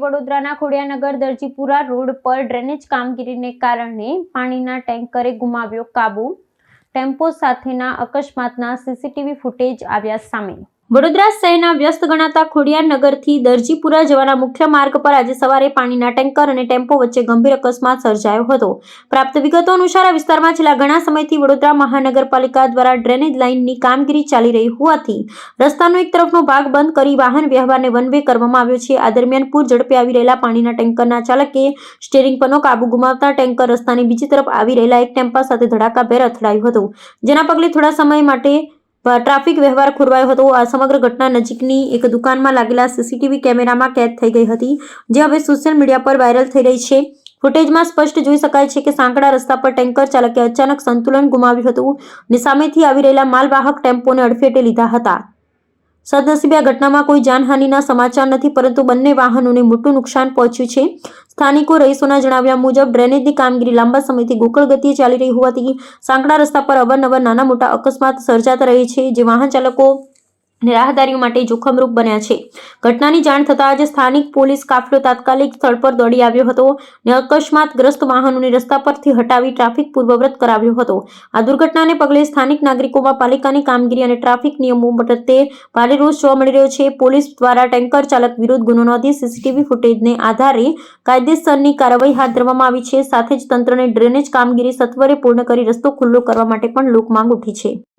વડોદરાના ખોડિયાનગર દરજીપુરા રોડ પર ડ્રેનેજ કામગીરીને કારણે પાણીના ટેન્કરે ગુમાવ્યો કાબુ. ટેમ્પો સાથેના અકસ્માતના સીસીટીવી ફૂટેજ આવ્યા સામે. વડોદરા શહેરના વ્યસ્ત ગણાતા ખોડિયાનગરથી દરજીપુરા જવાના મુખ્ય માર્ગ પર આજે સવારે પાણીના ટેન્કર અને ટેમ્પો વચ્ચે ગંભીર અકસ્માત સર્જાયો હતો. પ્રાપ્ત વિગતો અનુસાર આ વિસ્તારમાં છેલ્લા ઘણા સમયથી વડોદરા મહાનગરપાલિકા દ્વારા ડ્રેનેજ લાઇનની કામગીરી ચાલી રહી હોવાથી રસ્તાનો એક તરફનો ભાગ બંધ કરી વાહન વ્યવહારને વન વે કરવામાં આવ્યો છે. આ દરમિયાન પૂર ઝડપે આવી રહેલા પાણીના ટેન્કરના ચાલકે સ્ટીયરિંગ પરનો કાબુ ગુમાવતા ટેન્કર રસ્તાની બીજી તરફ આવી રહેલા એક ટેમ્પા સાથે ધડાકાભેર અથડાયું હતું, જેના પગલે થોડા સમય માટે ટ્રાફિક વ્યવહાર ખોરવાયો હતો. આ સમગ્ર ઘટના નજીકની એક દુકાનમાં લાગેલા સીસીટીવી કેમેરામાં કેદ થઈ ગઈ હતી, જે હવે સોશિયલ મીડિયા પર વાયરલ થઈ રહી છે. ફૂટેજમાં સ્પષ્ટ જોઈ શકાય છે કે સાંકડા રસ્તા પર ટેન્કર ચાલકે અચાનક સંતુલન ગુમાવ્યું હતું અને સામેથી આવી રહેલા માલવાહક ટેમ્પોને અડફેટે લીધા હતા. સદનસીબે આ ઘટનામાં કોઈ જાનહાનિના સમાચાર નથી, પરંતુ બંને વાહનોને મોટું નુકસાન પહોંચ્યું છે. સ્થાનિકો રહીશોના જણાવ્યા મુજબ ડ્રેનેજની કામગીરી લાંબા સમયથી ગોકળ ગતિએ ચાલી રહી હોવાથી સાંકડા રસ્તા પર અવારનવાર નાના મોટા અકસ્માત સર્જાતા રહે છે, જે વાહન ચાલકો અને રાહદારીઓ માટે જોખમરૂપ બન્યા છે. ઘટનાની જાણ થતાં જ સ્થાનિક પોલીસ કાફલો તાત્કાલિક સ્થળ પર દોડી આવ્યો હતો અને અકસ્માતગ્રસ્ત વાહનોને રસ્તા પરથી હટાવી ટ્રાફિક પૂર્વવત કરાવ્યો હતો. આ દુર્ઘટનાને પગલે સ્થાનિક નાગરિકોમાં પાલિકાની કામગીરી અને ટ્રાફિક નિયમો પ્રત્યે ભારે રોષ જોવા મળી રહ્યો છે. પોલીસ દ્વારા ટેન્કર ચાલક વિરુદ્ધ ગુનો નોંધી સીસીટીવી ફૂટેજને આધારે કાયદેસરની કાર્યવાહી હાથ ધરવામાં આવી છે. સાથે જ તંત્રને ડ્રેનેજ કામગીરી સત્વરે પૂર્ણ કરી રસ્તો ખુલ્લો કરવા માટે પણ લોકમાંગ ઉઠી છે.